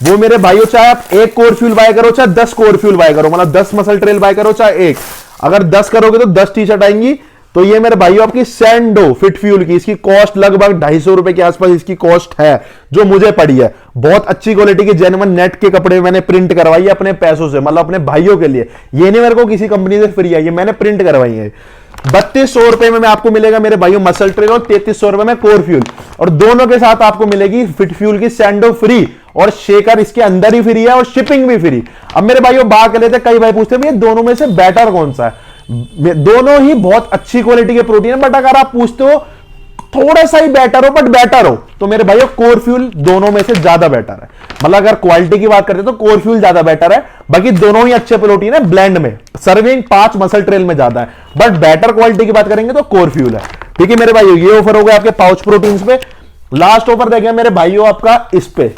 वो मेरे भाइयों चाहे आप एक कोर फ्यूल बाय करो, चाहे 10 कोर फ्यूल बाय करो, मतलब 10 मसल ट्रेल बाय करो, चाहे एक, अगर 10 करोगे तो 10 टी शर्ट आएंगी। तो ये मेरे भाइयों आपकी सैंडो फिट फ्यूल की, इसकी कॉस्ट लगभग 250 रुपए के आसपास इसकी कॉस्ट है, जो मुझे पड़ी है। बहुत अच्छी क्वालिटी की जेन्युइन नेट के कपड़े मैंने प्रिंट करवाई है अपने पैसों से, मतलब अपने भाइयों के लिए। ये नहीं मेरे को किसी कंपनी से फ्री है, ये मैंने प्रिंट करवाई है। 3200 रुपए में आपको मिलेगा मेरे भाइयों मसल ट्रेल, और 3300 रुपए में कोर फ्यूल, और दोनों के साथ आपको मिलेगी फिट फ्यूल की सैंडो फ्री, और शेकर इसके अंदर ही फ्री है, और शिपिंग भी फ्री। अब मेरे भाइयों बात कर लेते हैं, कई भाई पूछते हैं दोनों में से बेटर कौन सा है। दोनों ही बहुत अच्छी क्वालिटी के प्रोटीन है, बट अगर आप पूछते हो थोड़ा सा ही बेटर हो बट बेटर हो, तो मेरे भाइयों कोर फ्यूल दोनों में से ज्यादा बेटर है। मतलब अगर क्वालिटी की बात करते हैं तो कोर फ्यूल ज्यादा बेटर है, बाकी दोनों ही अच्छे प्रोटीन है। ब्लेंड में सर्विंग 5 मसल ट्रेल में ज्यादा है, बट बेटर क्वालिटी की बात करेंगे तो कोर फ्यूल है। ठीक है मेरे भाइयों, ये ऑफर हो गया आपके पाउच प्रोटीन्स पे। लास्ट ऑफर देखें मेरे भाइयों आपका इस पे,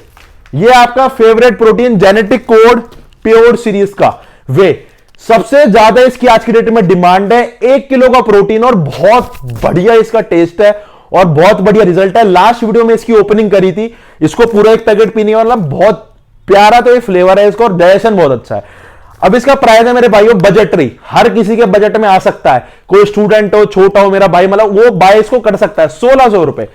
ये आपका favourite protein genetic code pure series का वे, सबसे ज्यादा इसकी आज की डेट में डिमांड है। 1 किलो का प्रोटीन, और बहुत बढ़िया इसका टेस्ट है, और बहुत बढ़िया रिजल्ट है। लास्ट वीडियो में इसकी ओपनिंग करी थी, इसको पूरा एक पैकेट पीने वाला, बहुत प्यारा तो ये फ्लेवर है इसका, और डाइजेशन बहुत अच्छा है। अब इसका प्राइस है मेरे भाइयों बजटरी, हर किसी के बजट में आ सकता है। कोई स्टूडेंट हो, छोटा हो मेरा भाई, मतलब वो बाय इसको कर सकता है 1600 रुपए,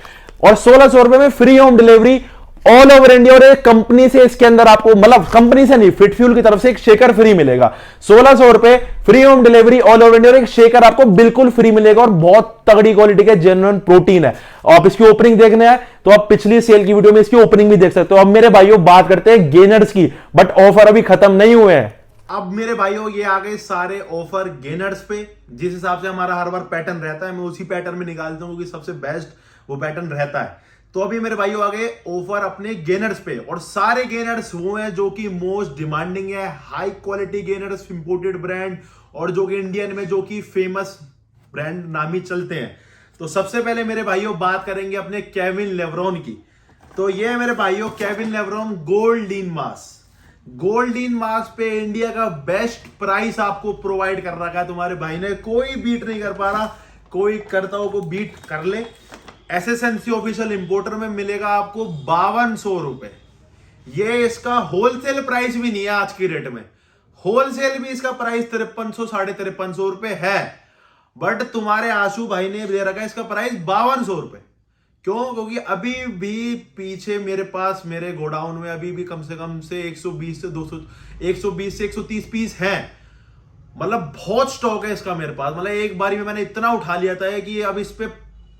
और 1600 रुपए में free home delivery all over India. और एक कंपनी से इसके अंदर आपको, मतलब कंपनी से नहीं, फिट फ्यूल की तरफ से एक शेकर फ्री मिलेगा। 1600 रुपए, free home delivery all over India, और एक शेकर आपको बिल्कुल फ्री मिलेगा और बहुत तगड़ी क्वालिटी का जेन्युइन प्रोटीन है। आप इसकी ओपनिंग देखने हैं तो आप पिछली सेल की वीडियो में इसकी ओपनिंग भी देख सकते हो। अब मेरे भाइयों बात करते हैं गेनर्स की, बट ऑफर अभी खत्म नहीं हुए हैं। अब मेरे भाइयों ये आ गए सारे ऑफर गेनर्स पे। जिस हिसाब से हमारा हर बार पैटर्न रहता है, मैं उसी पैटर्न में निकालता हूँ क्योंकि सबसे बेस्ट वो पैटर्न रहता है। तो अभी मेरे भाइयों आ गए ऑफर अपने गेनर्स पे, और सारे गेनर्स वो हैं जो कि मोस्ट डिमांडिंग है, high quality gainers, imported brand, और जो कि इंडियन में जो कि फेमस ब्रांड नामी चलते हैं। तो सबसे पहले मेरे भाइयों बात करेंगे अपने केविन लेब्रॉन की। तो ये है मेरे भाइयों केविन लेब्रॉन गोल्ड लीन मास। गोल्ड लीन मास पे इंडिया का बेस्ट प्राइस आपको प्रोवाइड कर रखा है तुम्हारे भाई ने, कोई बीट नहीं कर पा रहा, कोई करता हो को बीट कर ले। एसएसएनसी ऑफिशियल इंपोर्टर में मिलेगा आपको 5200 रुपए। ये इसका होलसेल प्राइस भी नहीं है आज की रेट में, होलसेल भी इसका प्राइस 5300 5350 रुपए है, बट तुम्हारे आशु भाई ने दे रखा है इसका प्राइस 5200 रुपए। क्यों? क्योंकि अभी भी पीछे मेरे पास मेरे गोडाउन में अभी भी कम से 120 से 200, 120 से 130 पीस हैं। मतलब बहुत स्टॉक है इसका मेरे पास। मतलब एक बारी में मैंने इतना उठा लिया था कि अब इस पे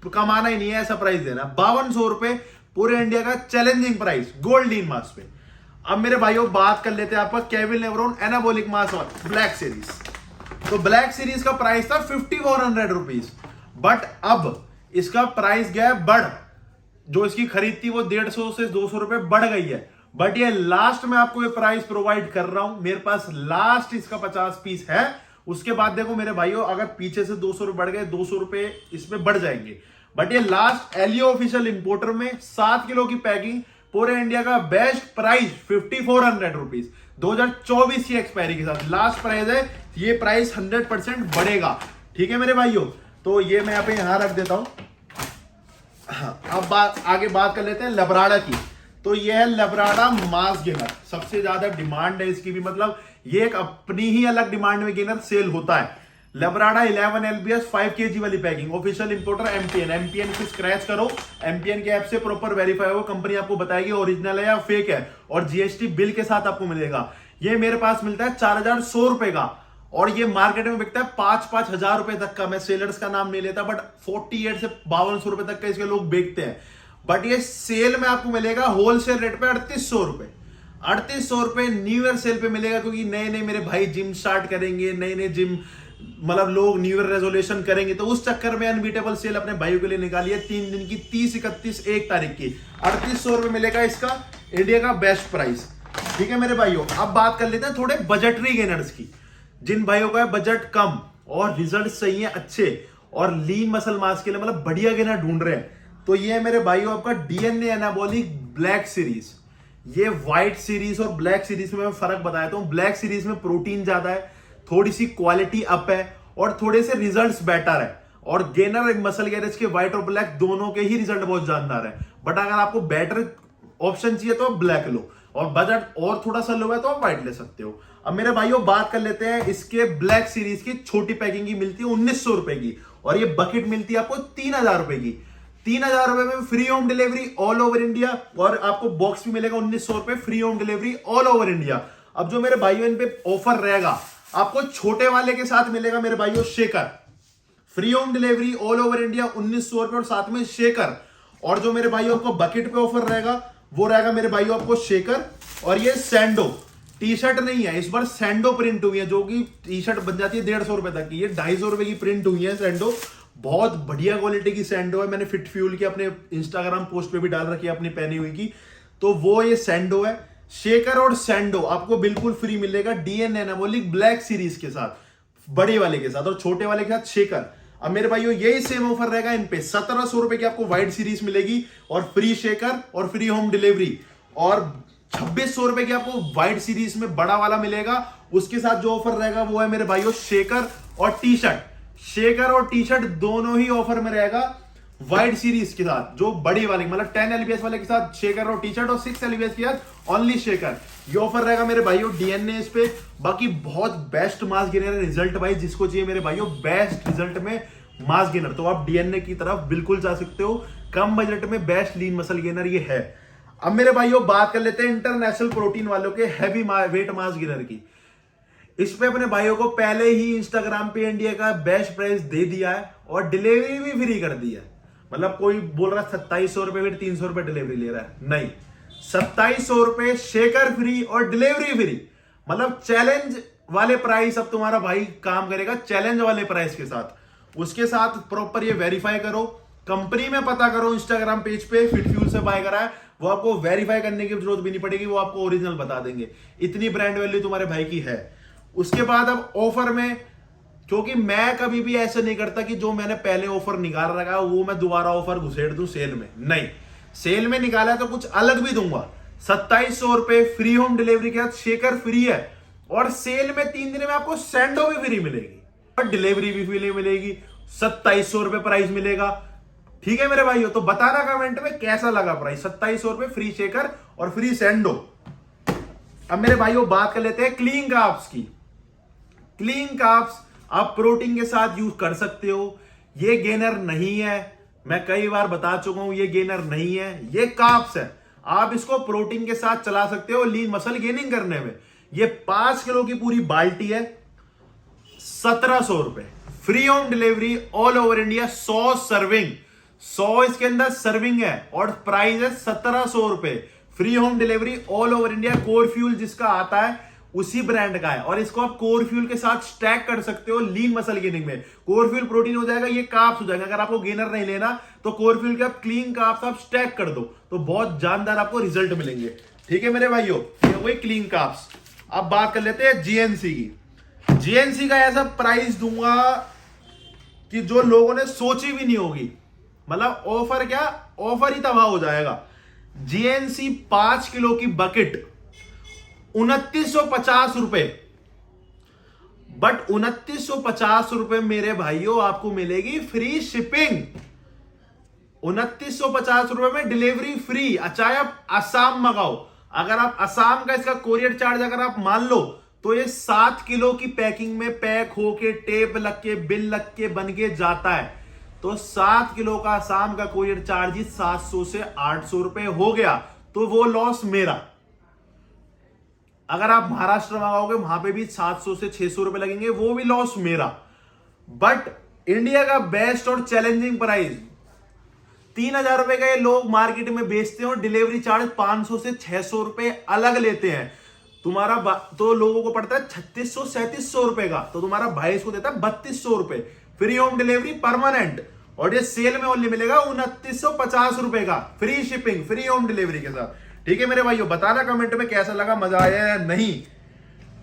कमाना ही नहीं है, ऐसा प्राइस देना। 5200 रुपए पूरे इंडिया का चैलेंजिंग प्राइस गोल्ड लीन मास पे। अब मेरे भाइयों बात कर लेते हैं आपका केविन लेब्रॉन एनाबॉलिक मास और ब्लैक सीरीज। तो ब्लैक सीरीज का प्राइस था 5400 रुपीज, बट अब इसका प्राइस गया बढ़। जो इसकी खरीद थी वो 150 से 200 रुपए बढ़ गई है, बट ये लास्ट में आपको ये प्राइस प्रोवाइड कर रहा हूं। मेरे पास लास्ट इसका 50 पीस है। उसके बाद देखो मेरे भाइयों, अगर पीछे से 200 रुपए बढ़ गए, 200 रुपए इसमें बढ़ जाएंगे, बट ये लास्ट एलियो ऑफिशियल इंपोर्टर में 7 किलो की पैकिंग, पूरे इंडिया का बेस्ट प्राइस 5400 रुपीज, 2024 की एक्सपायरी के साथ लास्ट प्राइस है। ये प्राइस 100% बढ़ेगा। ठीक है मेरे भाइयों, तो ये मैं यहां रख देता हूं। हाँ, अब आगे बात कर लेते हैं लबराडा की। तो ये है लबराडा मास गेनर, सबसे ज्यादा डिमांड है इसकी भी, मतलब ये एक अपनी ही अलग डिमांड में गेनर सेल होता है। लबराडा 11 LBS 5 kg वाली पैकिंग, ऑफिशियल इंपोर्टर एमपीएन से स्क्रैच करो, एमपीएन के ऐप से प्रॉपर वेरीफाई हो, कंपनी आपको बताएगी ओरिजिनल है या फेक है, और जीएसटी बिल के साथ आपको मिलेगा। ये मेरे पास मिलता है 4100 रुपए का, और ये मार्केट में बिकता है 5-5 हजार रुपए तक का। मैं सेलर्स का नाम नहीं लेता, बट 48 से 5200 रुपए तक का इसके लोग बेचते हैं। बट ये सेल में आपको मिलेगा होलसेल रेट पे 3800 रुपए। 3800 रुपए न्यू ईयर सेल पे मिलेगा, क्योंकि नए नए मेरे भाई जिम स्टार्ट करेंगे, नए नए जिम मतलब लोग न्यू ईयर रेजोल्यूशन करेंगे, तो उस चक्कर में अनबीटेबल सेल अपने भाइयों के लिए निकाली है 3 दिन की, 30, 31, 1 तारीख की। 3800 रुपए मिलेगा इसका इंडिया का बेस्ट प्राइस। ठीक है मेरे भाइयों, अब बात कर लेते हैं थोड़े बजटरी गेनर्स की। जिन भाइयों का है बजट कम और रिजल्ट सही है अच्छे, और लीन मसल मास के लिए मतलब बढ़िया गेनर ढूंढ रहे हैं, तो ये है मेरे भाइयों आपका डीएनए एनाबॉलिक ब्लैक सीरीज। ये व्हाइट सीरीज और ब्लैक सीरीज में मैं फर्क बताता हूं। ब्लैक सीरीज में प्रोटीन ज्यादा है, थोड़ी सी क्वालिटी अप है, और थोड़े से रिजल्ट्स बेटर है। और गेनर एक मसल गेनर के व्हाइट और ब्लैक दोनों के ही रिजल्ट बहुत जानदार है। बट अगर आपको बेटर ऑप्शन चाहिए तो आप ब्लैक लो, और बजट और थोड़ा सा लो है तो आप व्हाइट ले सकते हो। अब मेरे भाइयों बात कर लेते हैं इसके ब्लैक सीरीज की। छोटी पैकिंग की मिलती है 1900 रुपए की, और ये बकेट मिलती है आपको 3000 रुपए की। 3000 रुपए में free home delivery all over India, और आपको बॉक्स भी मिलेगा 1900 रुपए, free home delivery all over India. अब जो मेरे भाइयों इन पे ऑफर रहेगा, आपको छोटे वाले के साथ मिलेगा मेरे भाइयों shaker, free home delivery all over India 1900 रुपए, और साथ में शेकर। और जो मेरे भाइयों आपको बकेट पे ऑफर रहेगा वो रहेगा मेरे भाइयों आपको शेकर, और ये सैंडो टी शर्ट नहीं है, इस बार सैंडो प्रिंट हुई है, जो कि टी शर्ट बन जाती है 150 रुपए तक की, ये 250 रुपए की प्रिंट हुई है सैंडो। बहुत बढ़िया क्वालिटी की सैंडो है, मैंने फिट फ्यूल की अपने इंस्टाग्राम पोस्ट पे भी डाल रखी है अपनी पहनी हुई की। तो वो ये सैंडो है। शेकर और सैंडो आपको बिल्कुल फ्री मिलेगा डीएनए एनाबॉलिक ब्लैक सीरीज के साथ, बड़े वाले के साथ, और छोटे वाले के साथ शेकर। अब मेरे भाइयों यही सेम ऑफर रहेगा इन पे। 1700 रुपए की आपको व्हाइट सीरीज मिलेगी, और फ्री शेकर और फ्री होम डिलीवरी, और 2600 रुपए की आपको व्हाइट सीरीज में बड़ा वाला मिलेगा। उसके साथ जो ऑफर रहेगा वो है मेरे भाइयों शेकर और टी शर्ट। शेकर और टी शर्ट दोनों ही ऑफर में रहेगा व्हाइट सीरीज के साथ, जो बड़ी वाले मतलब 10 LBS वाले के साथ शेकर और टी शर्ट, और 6 LBS के साथ ओनली शेकर। ये ऑफर रहेगा मेरे भाइयों डीएनए इस पे। बाकी बहुत बेस्ट मास गेनर है रिजल्ट भाई, जिसको चाहिए मेरे भाइयों बेस्ट रिजल्ट में मास गेनर, तो आप डीएनए की तरफ बिल्कुल जा सकते हो। कम बजट में बेस्ट लीन मसल गेनर ये है। अब मेरे भाइयों बात कर लेते हैं इंटरनेशनल प्रोटीन वालों के हैवी वेट मास गेनर की। इस पे अपने भाइयों को पहले ही इंस्टाग्राम पे इंडिया का बेस्ट प्राइस दे दिया है और डिलीवरी भी फ्री कर दी है। मतलब कोई बोल रहा है 2700 रुपए फिर 300 रुपए डिलीवरी ले रहा है, नहीं, 2700 रुपए शेकर फ्री और डिलीवरी फ्री। मतलब चैलेंज वाले प्राइस अब तुम्हारा भाई काम करेगा चैलेंज वाले प्राइस के साथ। उसके साथ प्रॉपर ये वेरीफाई करो, कंपनी में पता करो, इंस्टाग्राम पेज पे फिट फ्यूल से बाय करा है, वो आपको वेरीफाई करने की जरूरत भी नहीं पड़ेगी, वो आपको ओरिजिनल बता देंगे। इतनी ब्रांड वैल्यू तुम्हारे भाई की है। उसके बाद अब ऑफर में, क्योंकि मैं कभी भी ऐसा नहीं करता कि जो मैंने पहले ऑफर निकाल रखा है वो मैं दोबारा ऑफर घुसेड़ दूं सेल में, नहीं, सेल में निकाला है तो कुछ अलग भी दूंगा। 2700 रुपए फ्री होम डिलीवरी के साथ शेकर फ्री है और सेल में 3 दिन में आपको सैंडो भी फ्री मिलेगी और डिलीवरी भी फ्री मिलेगी। 2700 रुपए प्राइस मिलेगा। ठीक है मेरे भाइयों, तो बताना कमेंट में कैसा लगा प्राइस। 2700 रुपए फ्री शेकर और फ्री सैंडो। अब मेरे भाइयों बात कर लेते हैं क्लीन कार्ब्स की। क्लीन कार्ब्स आप प्रोटीन के साथ यूज कर सकते हो। ये गेनर नहीं है, मैं कई बार बता चुका हूं, ये गेनर नहीं है, ये कार्ब्स है। आप इसको प्रोटीन के साथ चला सकते हो लीन मसल गेनिंग करने में। ये 5 किलो की पूरी बाल्टी है, 1700 रुपए, free home delivery all over India. 100 serving, 100 इसके अंदर सर्विंग है और प्राइस है 1700 रुपए, free home delivery all over India. Core fuel जिसका आता है उसी ब्रांड का है और इसको आप कोर फ्यूल के साथ स्टैक कर सकते हो लीन मसल गेनिंग में। कोर फ्यूल प्रोटीन हो जाएगा, ये कार्ब्स हो जाएगा। अगर आपको गेनर नहीं लेना तो कोर फ्यूल के आप क्लीन कार्ब्स आप स्टैक कर दो तो बहुत जानदार आपको रिजल्ट मिलेंगे। ठीक है मेरे भाइयों, ये वही क्लीन कार्ब्स। अब बात कर लेते हैं जीएनसी की। जीएनसी का ऐसा प्राइस दूंगा कि जो लोगों ने सोची भी नहीं होगी। मतलब ऑफर क्या, ऑफर ही तबाह हो जाएगा। जीएनसी 5 किलो की बकेट 2950 रुपए, बट 2950 रुपए मेरे भाइयों आपको मिलेगी फ्री शिपिंग। 2950 रुपए में डिलीवरी फ्री। चाहे आप असम मंगाओ, अगर आप असम का इसका कोरियर चार्ज अगर आप मान लो तो ये 7 किलो की पैकिंग में पैक होके टेप लग के बिल लग के बन के जाता है। तो 7 किलो का असम का कोरियर चार्ज ही 700 से 800 रुपए हो गया, तो वो लॉस मेरा। अगर आप महाराष्ट्र मंगाओगे वहां पे भी 700 से 600 रुपए लगेंगे, वो भी लॉस मेरा। बट इंडिया का बेस्ट और चैलेंजिंग प्राइस 3000 रुपए का ये लोग मार्केट में बेचते हैं और डिलीवरी चार्ज 500 से 600 रुपए अलग लेते हैं। तुम्हारा तो लोगों को पड़ता है 3600 3700 रुपए का, तो तुम्हारा भाई इसको देता है 3200 रुपए, फ्री होम डिलीवरी परमानेंट। और ये सेल में ओनली मिलेगा 2950 रुपए का, free shipping free home delivery के साथ। ठीक है मेरे भाइयों, बताना कमेंट में कैसा लगा, मजा आया या नहीं।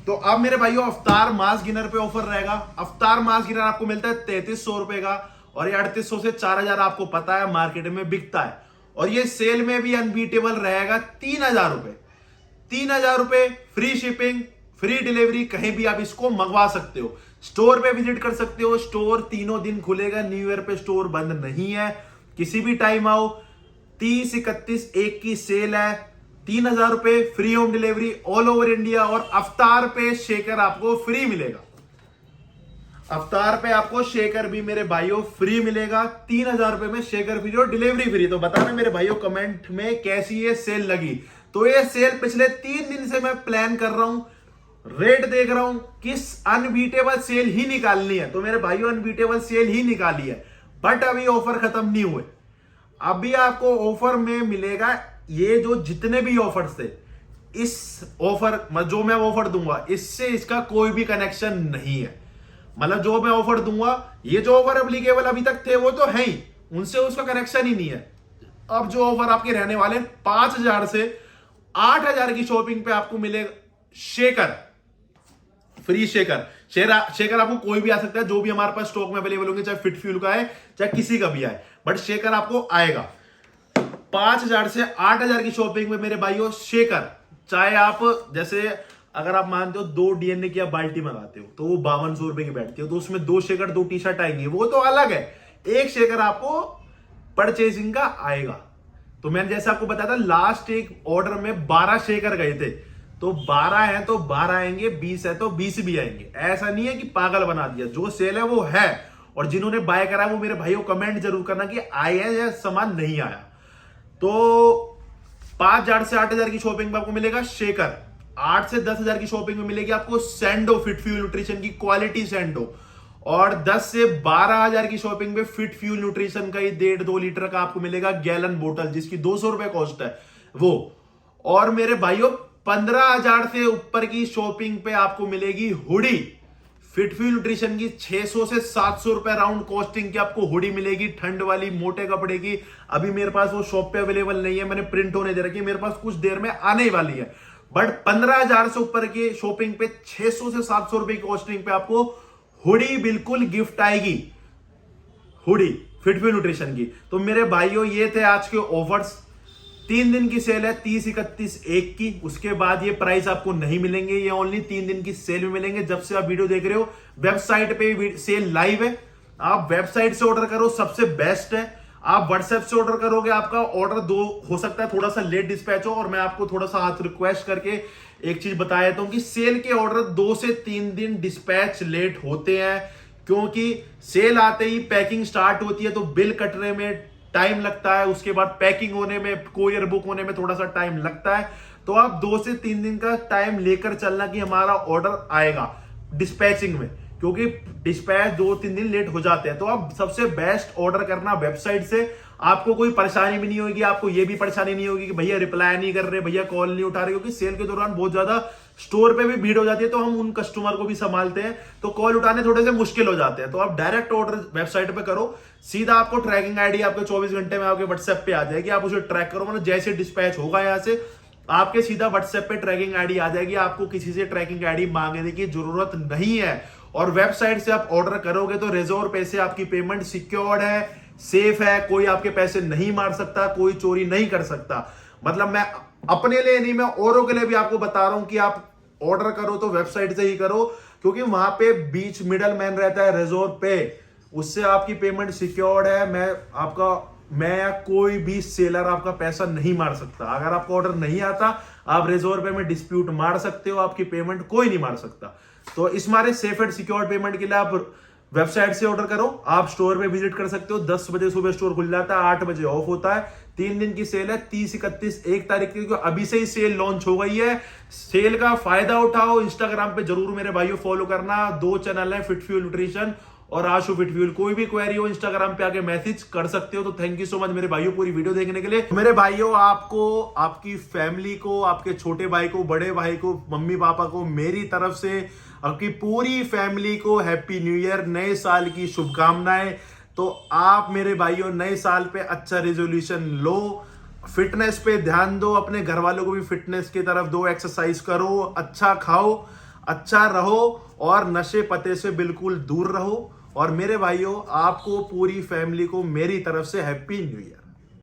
तो अब मेरे भाइयों अवतार मास गिनर पे ऑफर रहेगा। अवतार मास गिनर आपको मिलता है 3300 रुपए का और ये 3800 से 4000 आपको पता है मार्केट में बिकता है। और ये सेल में भी अनबीटेबल रहेगा 3000 रुपए। 3000 रुपए फ्री शिपिंग फ्री डिलीवरी, कहीं भी आप इसको मंगवा सकते हो। स्टोर पे विजिट कर सकते हो, स्टोर तीनों दिन खुलेगा, न्यू ईयर पे स्टोर बंद नहीं है। किसी भी टाइम आओ। 30, 31, 1 की सेल है। 3000 रुपए free home delivery all over India और अवतार पे शेकर आपको फ्री मिलेगा। अवतार पे आपको शेकर भी मेरे भाइयों फ्री मिलेगा। 3000 रुपए में शेकर फ्री और डिलीवरी फ्री। तो बताना मेरे भाइयों कमेंट में कैसी ये सेल लगी। तो ये सेल पिछले 3 दिन से मैं प्लान कर रहा हूं, रेट देख रहा हूं, किस अनबीटेबल सेल ही निकालनी है। तो मेरे भाइयों अनबीटेबल सेल ही निकाली है, बट अभी ऑफर खत्म नहीं हुए। अभी आपको ऑफर में मिलेगा ये जो जितने भी ऑफर्स थे, इस ऑफर जो मैं ऑफर दूंगा इससे इसका कोई भी कनेक्शन नहीं है। मतलब जो मैं ऑफर दूंगा, ये जो ऑफर एप्लीकेबल अभी तक थे वो तो है ही, उनसे उसका कनेक्शन ही नहीं है। अब जो ऑफर आपके रहने वाले 5000 से 8000 की शॉपिंग पे आपको मिलेगा शेकर फ्री शेकर। शेकर आपको कोई भी आ सकता है, जो भी हमारे पास स्टॉक में अवेलेबल होंगे, चाहे फिट फ्यूल का है चाहे किसी का भी आए, बट शेकर आपको आएगा। 5000 से 8000 की शॉपिंग में मेरे भाइयों शेकर, चाहे आप जैसे अगर आप मानते हो 2 डीएनए की आप बाल्टी मंगाते हो तो वो 5200 रुपए की बैठती है, तो उसमें 2 शेकर 2 टी शर्ट आएंगी, वो तो अलग है। एक शेकर आपको परचेसिंग का आएगा। तो मैंने जैसे आपको बताया था लास्ट एक ऑर्डर में 12 शेकर गए थे, तो 12 है तो 12 आएंगे, 20 है तो 20 भी आएंगे। ऐसा नहीं है कि पागल बना दिया, जो सेल है वो है। और जिन्होंने बाय करा वो मेरे भाइयों कमेंट जरूर करना कि आया या सामान नहीं आया। तो 5,000 से 8,000 की शॉपिंग में आपको मिलेगा शेकर, 8 से 10,000 की शॉपिंग में मिलेगी आपको सैंडो फिट फ्यूल न्यूट्रिशन की क्वालिटी सैंडो, और 10 से 12,000 की शॉपिंग में फिट फ्यूल न्यूट्रिशन का ये 1.5-2 लीटर का आपको मिलेगा गैलन बोतल, जिसकी 200 रुपए कॉस्ट है वो। और मेरे भाइयों 15,000 से ऊपर की शॉपिंग पे आपको मिलेगी हुडी फिट फ्यूल न्यूट्रिशन की, 600 से 700 रुपए राउंड कॉस्टिंग की आपको हुडी मिलेगी, ठंड वाली मोटे कपड़े की। अभी मेरे पास वो शॉप पे अवेलेबल नहीं है, मैंने प्रिंट होने दे रखी है, मेरे पास कुछ देर में आने ही वाली है। बट 15,000 से ऊपर की शॉपिंग पे 600 से 700 रुपए की कॉस्टिंग पे आपको हुडी बिल्कुल गिफ्ट आएगी, हुडी फिट फ्यूल न्यूट्रिशन की। तो मेरे भाइयों ये थे आज के ऑफर्स। 3 दिन की सेल है, 30, 31, 1 की। उसके बाद ये प्राइस आपको नहीं मिलेंगे, ये ओनली 3 दिन की सेल में मिलेंगे। जब से आप वीडियो देख रहे हो वेबसाइट पे सेल लाइव है, आप वेबसाइट से ऑर्डर करो, सबसे बेस्ट है। आप व्हाट्सएप से ऑर्डर करोगे, आपका ऑर्डर हो सकता है थोड़ा सा लेट डिस्पैच हो। और मैं आपको थोड़ा सा हाथ रिक्वेस्ट करके एक चीज बता देता हूं कि सेल के ऑर्डर 2 से 3 दिन डिस्पैच लेट होते हैं, क्योंकि सेल आते ही पैकिंग स्टार्ट होती है, तो बिल कटने में टाइम लगता है, उसके बाद पैकिंग होने में, कोरियर बुक होने में थोड़ा सा टाइम लगता है। तो आप 2 से 3 दिन का टाइम लेकर चलना कि हमारा ऑर्डर आएगा डिस्पैचिंग में, क्योंकि डिस्पैच 2-3 दिन लेट हो जाते हैं। तो आप सबसे बेस्ट ऑर्डर करना वेबसाइट से, आपको कोई परेशानी भी नहीं होगी, आपको ये भी परेशानी नहीं होगी कि भैया रिप्लाई नहीं कर रहे, भैया कॉल नहीं उठा रहे, क्योंकि सेल के दौरान बहुत ज्यादा स्टोर पे भी भीड़ हो जाती है, तो हम उन कस्टमर को भी संभालते हैं, तो कॉल उठाने थोड़े से मुश्किल हो जाते हैं। तो आप डायरेक्ट ऑर्डर वेबसाइट पे करो, सीधा आपको ट्रैकिंग आईडी आपके 24 घंटे में आपके व्हाट्सएप पे आ जाएगी, आप उसे ट्रैक करो, मतलब जैसे डिस्पैच होगा यहाँ से आपके सीधा व्हाट्सएप पे ट्रैकिंग आईडी आ जाएगी, आपको किसी से ट्रैकिंग आईडी मांगने की जरूरत नहीं है। और वेबसाइट से आप ऑर्डर करोगे तो रिजर्व पैसे आपकी पेमेंट सिक्योर्ड है, सेफ है, कोई आपके पैसे नहीं मार सकता, कोई चोरी नहीं कर सकता। मतलब मैं अपने लिए नहीं, मैं औरों के लिए भी आपको बता रहा हूं कि आप ऑर्डर करो तो वेबसाइट से ही करो, क्योंकि वहां पे बीच मिडल मैन रहता है रिजर्व पे, उससे आपकी पेमेंट सिक्योर्ड है। मैं या कोई भी सेलर आपका पैसा नहीं मार सकता। अगर आपको ऑर्डर नहीं आता, आप रिजर्व पे में डिस्प्यूट मार सकते हो, आपकी पेमेंट कोई नहीं मार सकता। तो इस मारे सेफ एंड सिक्योर पेमेंट के लिए आप वेबसाइट से ऑर्डर करो। आप स्टोर पे विजिट कर सकते हो, 10 बजे सुबह स्टोर खुल जाता है, 8 बजे ऑफ होता है। 3 दिन की सेल है, 30, 31, 1 तारीख की, अभी से ही सेल लॉन्च हो गई है। सेल का फायदा उठाओ। इंस्टाग्राम पे जरूर मेरे भाइयों फॉलो करना, 2 चैनल है, फिट फ्यूल न्यूट्रिशन और आशु फिट फ्यूल। कोई भी क्वेरी हो इंस्टाग्राम पे आके मैसेज कर सकते हो। तो थैंक यू सो मच मेरे भाइयों पूरी वीडियो देखने के लिए। मेरे भाइयों, आपको, आपकी फैमिली को, आपके छोटे भाई को, बड़े भाई को, मम्मी पापा को, मेरी तरफ से आपकी पूरी फैमिली को हैप्पी न्यू ईयर, नए साल की शुभकामनाएं। तो आप मेरे भाइयों नए साल पे अच्छा रेजोल्यूशन लो, फिटनेस पे ध्यान दो, अपने घर वालों को भी फिटनेस की तरफ दो, एक्सरसाइज करो, अच्छा खाओ, अच्छा रहो और नशे पते से बिल्कुल दूर रहो। और मेरे भाइयों, आपको पूरी फैमिली को मेरी तरफ से हैप्पी न्यू ईयर।